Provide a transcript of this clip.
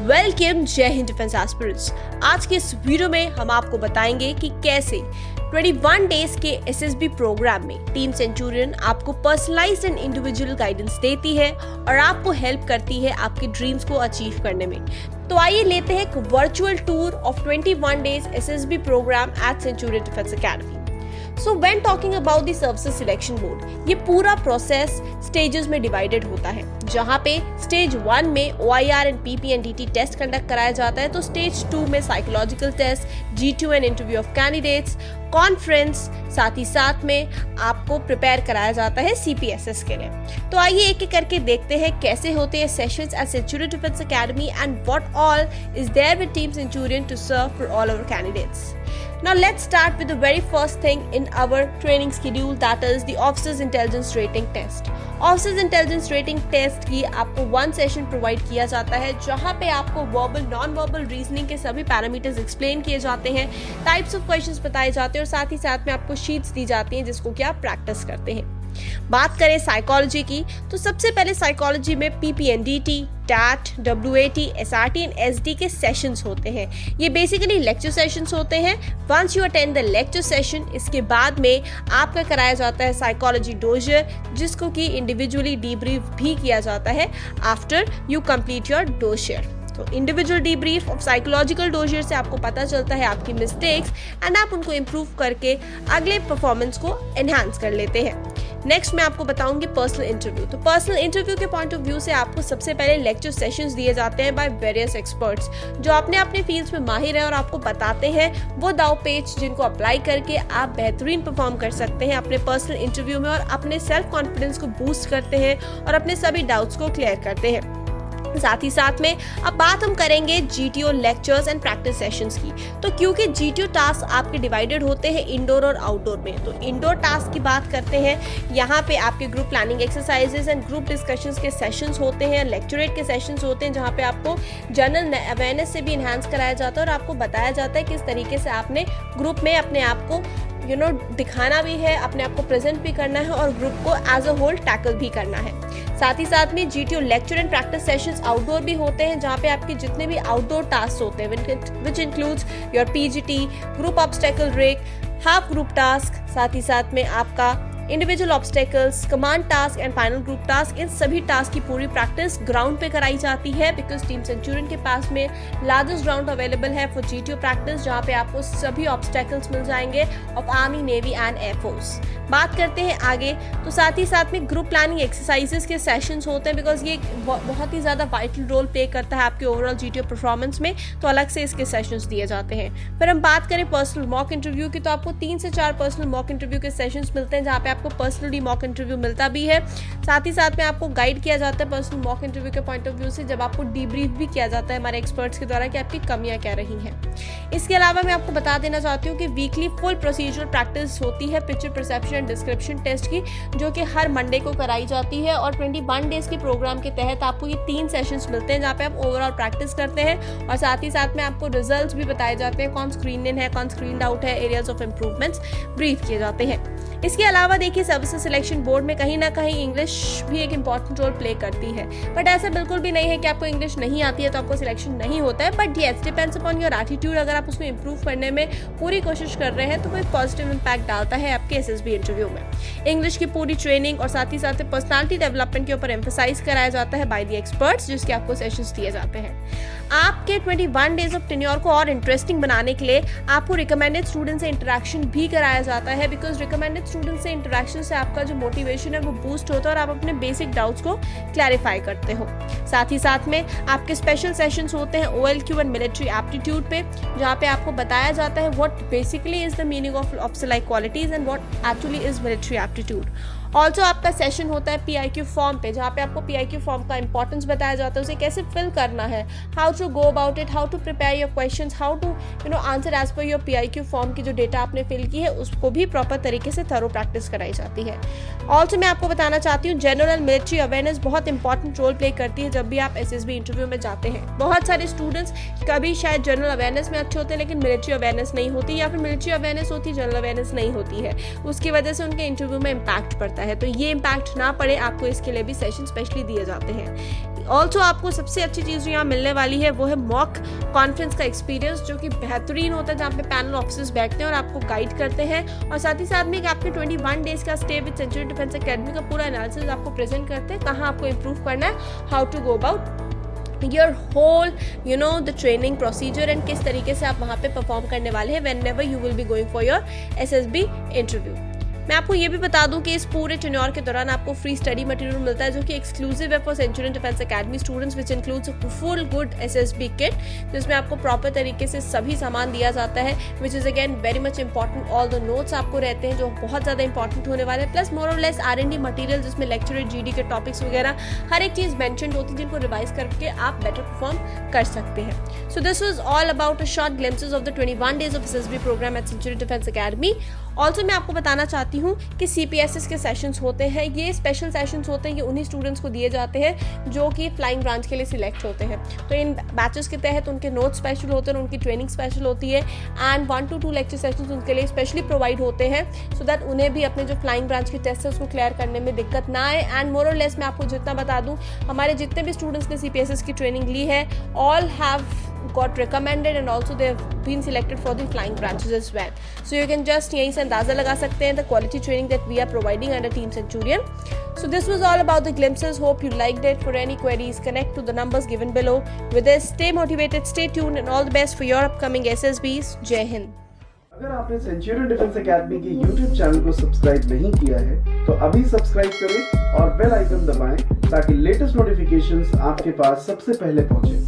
Welcome जय Hind defence aspirants. आज के इस वीडियो में हम आपको बताएंगे कि कैसे 21 डेज के एसएसबी प्रोग्राम में टीम सेंचुरियन आपको पर्सनलाइज्ड एंड इंडिविजुअल गाइडेंस देती है और आपको हेल्प करती है आपके ड्रीम्स को अचीव करने में। तो आइए लेते हैं एक virtual tour of 21 days SSB programme at Centurion Defence Academy. So when talking about the Services Selection Board, ये पूरा प्रोसेस स्टेजेस में डिवाइडेड होता है, जहां पे स्टेज 1 में OIR and PPNDT test conduct कराया जाता है, तो स्टेज 2 में psychological test, G2 and interview of candidates, conference, साथ ही साथ में आपको प्रिपेयर कराया जाता है CPSS के लिए। तो आइए एक एक करके देखते हैं कैसे होते हैं sessions at Centurion Defence Academy and what all is there with team Centurion to serve for all our candidates. Now let's start with the very first thing in our training schedule, that is the Officers Intelligence Rating Test. Officers Intelligence Rating Test की आपको 1 session provide किया जाता है, जहां पे आपको verbal, non verbal reasoning के सभी पैरामीटर्स एक्सप्लेन किए जाते हैं, टाइप्स ऑफ क्वेश्चंस बताए जाते हैं और साथ ही साथ में आपको शीट्स दी जाती हैं जिसको कि आप प्रैक्टिस करते हैं। बात करें साइकोलॉजी की, तो सबसे पहले साइकोलॉजी में PPNDT, TAT, WAT, SRT and SD के सेशंस होते हैं। ये बेसिकली लेक्चर सेशंस होते हैं। Once you attend the lecture session, इसके बाद में आपका कराया जाता है साइकोलॉजी डोजियर, जिसको कि इंडिविजुअली डीब्रीफ भी किया जाता है after you complete your dossier. तो individual debrief of psychological dossier से आपको पता चलता है आपकी मिस्टेक्स एंड आप उनको इम्प्रूव करके अगले परफॉर्मेंस को एनहांस कर लेते हैं। नेक्स्ट मैं आपको बताऊंगी पर्सनल इंटरव्यू। तो पर्सनल इंटरव्यू के पॉइंट ऑफ व्यू से आपको सबसे पहले लेक्चर सेशंस दिए जाते हैं बाय वेरियस एक्सपर्ट्स, जो अपने फील्ड्स में माहिर है और आपको बताते हैं वो दाव पेच जिनको अप्लाई करके आप बेहतरीन परफॉर्म कर सकते हैं अपने पर्सनल इंटरव्यू में और अपने सेल्फ कॉन्फिडेंस को बूस्ट करते हैं और अपने सभी डाउट्स को क्लियर करते हैं। साथ ही साथ में अब बात हम करेंगे GTO lectures and practice sessions की। तो क्योंकि GTO टास्क आपके डिवाइडेड होते हैं इंडोर और आउटडोर में, तो इंडोर टास्क की बात करते हैं, यहाँ पे आपके group planning exercises and group discussions के सेशंस होते हैं, लेक्चरेट के सेशंस होते हैं, जहाँ पे आपको जनरल अवेयरनेस से भी इन्हांस कराया जाता है और आपको बताया जाता है किस तरीके से आपने ग्रुप में अपने आप को दिखाना भी है, अपने आप को प्रेजेंट भी करना है और ग्रुप को एज अ होल टैकल भी करना है। साथ ही साथ में GTO lecture and practice sessions outdoor भी होते हैं, जहाँ पे आपके जितने भी आउटडोर टास्क होते हैं which includes your PGT, group obstacle race, half group task, साथ ही साथ में आपका individual obstacles, command task and final group task, इन सभी टास्क की पूरी प्रैक्टिस ग्राउंड पे कराई जाती है, बिकॉज टीम सेंचुरियन के पास में लार्जेस्ट ग्राउंड अवेलेबल है फॉर GTO प्रैक्टिस, जहाँ पे आपको सभी ऑब्स्टेकल्स मिल जाएंगे of army, navy and air force. बात करते हैं आगे, तो साथ ही साथ में ग्रुप प्लानिंग एक्सरसाइजेस के सेशंस होते हैं, बिकॉज ये बहुत ही ज़्यादा वाइटल रोल प्ले करता है आपके ओवरऑल GTO परफॉर्मेंस में, तो अलग से इसके सेशंस दिए जाते हैं। फिर हम बात करें पर्सनल मॉक इंटरव्यू की, तो आपको 3 से 4 पर्सनल मॉक इंटरव्यू के सेशंस मिलते हैं, जहाँ पे आपको पर्सनली मॉक इंटरव्यू मिलता भी है। साथ ही साथ में आपको गाइड किया जाता है पर्सनल मॉक इंटरव्यू के पॉइंट ऑफ व्यू से, जब आपको डीब्रीफ भी किया जाता है हमारे एक्सपर्ट्स के द्वारा कि आपकी कमियां क्या रही हैं। इसके अलावा मैं आपको बता देना चाहती हूँ कि वीकली फुल प्रोसीजरल प्रैक्टिस होती है picture perception and description test की, जो कि हर मंडे को कराई जाती है और 21 डेज के प्रोग्राम के तहत आपको ये 3 सेशंस मिलते हैं, जहाँ पे आप ओवरऑल प्रैक्टिस करते हैं और साथ ही साथ में आपको रिजल्ट्स भी बताए जाते हैं, कौन स्क्रीन इन है, कौन स्क्रीन आउट है, एरियाज ऑफ इंप्रूवमेंट्स ब्रीफ किए जाते हैं। इसके अलावा देखिए सर्विसेज सिलेक्शन बोर्ड में कहीं ना कहीं इंग्लिश भी एक इंपॉर्टेंट रोल प्ले करती है, बट ऐसा बिल्कुल भी नहीं है कि आपको इंग्लिश नहीं आती है तो आपको सिलेक्शन नहीं होता है, but yes depends upon your attitude. अगर आप उसमें इंप्रूव करने में पूरी कोशिश कर रहे हैं तो वो एक पॉजिटिव इंपैक्ट डालता है आपके SSB इंटरव्यू में। इंग्लिश की पूरी ट्रेनिंग और साथ ही साथ पर्सनालिटी डेवलपमेंट के ऊपर एम्फसाइज कराया जाता है बाय द एक्सपर्ट्स, जिसके आपको सेशंस दिए जाते हैं। आपके 21 डेज ऑफ टेन्योर को और इंटरेस्टिंग बनाने के लिए आपको रिकमेंडेड स्टूडेंट से इंटरेक्शन भी कराया जाता है, बिकॉज रिकमेंडेड स्टूडेंट से इंटरेक्शन से आपका जो मोटिवेशन है वो बूस्ट होता है और आप अपने बेसिक डाउट्स को क्लैरिफाई करते हो। साथ ही साथ में आपके स्पेशल सेशंस होते हैं OLQ एंड मिलिट्री एप्टीट्यूड पे, जहाँ पे आपको बताया जाता है what basically is the meaning of officer qualities and what actually is military aptitude. Also आपका सेशन होता है PIQ फॉर्म पे, जहाँ पे आपको PIQ फॉर्म का इंपॉर्टेंस बताया जाता है, उसे कैसे फिल करना है, how to go about it, how to prepare your questions, how to answer as per your PIQ form की जो डेटा आपने फिल की है उसको भी प्रॉपर तरीके से थरो प्रैक्टिस कराई जाती है। ऑल्सो मैं आपको बताना चाहती हूँ जनरल एंड मिलिट्री अवेयरनेस बहुत इंपॉर्टेंट रोल प्ले करती है जब भी आप SSB इंटरव्यू में जाते हैं। बहुत सारे स्टूडेंट्स कभी शायद जनरल अवेयरनेस में अच्छे होते हैं लेकिन मिलिट्री अवेयरनेस नहीं होती, या फिर मिलिट्री अवेयरनेस होती है जनरल अवेयरनेस नहीं होती है, उसकी वजह से उनके इंटरव्यू में इम्पैक्ट पड़ता है, तो ये इम्पैक्ट ना पड़े आपको इसके लिए भी सेशन स्पेशली दिए जाते हैं। ऑल्सो आपको सबसे अच्छी चीज़ जो यहाँ मिलने वाली है वो है मॉक कॉन्फ्रेंस का एक्सपीरियंस, जो कि बेहतरीन होता है, जहाँ पे पैनल ऑफिसर्स बैठते हैं और आपको गाइड करते हैं, और साथ ही साथ में आपके 21 डेज का stay with Century Defence Academy का पूरा एनालिसिस आपको प्रेजेंट करते हैं, कहाँ आपको इंप्रूव करना है, how to go about your whole the training procedure and किस तरीके से आप वहाँ पे परफॉर्म करने वाले हैं when ever you will be going for your SSB interview. मैं आपको ये भी बता दूं कि इस पूरे टेन्योर के दौरान आपको फ्री स्टडी मटेरियल मिलता है, जो कि एक्सक्लूसिव है for Centurion Defence academy students, which includes full good SSB kit, जिसमें आपको प्रॉपर तरीके से सभी सामान दिया जाता है, which is again very much important. All the notes आपको रहते हैं जो बहुत ज़्यादा इंपॉर्टेंट होने वाले हैं, प्लस मोर और लेस R&D मटीरियल, जिसमें लेक्चर GD के टॉपिक्स वगैरह हर एक चीज़ मैंशन होती है, जिनको रिवाइज करके आप बेटर परफॉर्म कर सकते हैं। So this was all about a short glimpses of the 21 days of SSB programme at Century Defence Academy. Also मैं आपको बताना चाहती हूँ कि CPSS के सेशंस होते हैं, ये स्पेशल सेशंस होते हैं, ये उन्हीं स्टूडेंट्स को दिए जाते हैं जो कि फ्लाइंग ब्रांच के लिए सिलेक्ट होते हैं। तो इन बैचेस के तहत उनके नोट्स स्पेशल होते हैं, उनकी ट्रेनिंग स्पेशल होती है, एंड 1 to 2 लेक्चर सेशंस उनके लिए स्पेशली प्रोवाइड होते हैं, सो दैट उन्हें भी अपने जो फ्लाइंग ब्रांच के टेस्ट है उसको क्लियर करने में दिक्कत ना आए। एंड मोर और लेस मैं आपको जितना बता दूँ, हमारे जितने भी स्टूडेंट्स ने CPSS की ट्रेनिंग ली है, all have got recommended and also they have been selected for the flying branches as well. So you can just यहीं से अंदाज़ा लगा सकते हैं the quality training that we are providing under Team Centurion. So this was all about the glimpses. Hope you liked it. For any queries, connect to the numbers given below. With this, stay motivated, stay tuned, and all the best for your upcoming SSBs. Jai Hind. अगर आपने Centurion Defence academy के YouTube channel को subscribe नहीं किया है तो अभी subscribe करें और बेल आइकन दबाएं ताकि लेटेस्ट नोटिफिकेशंस आपके पास सबसे पहले पहुंचे।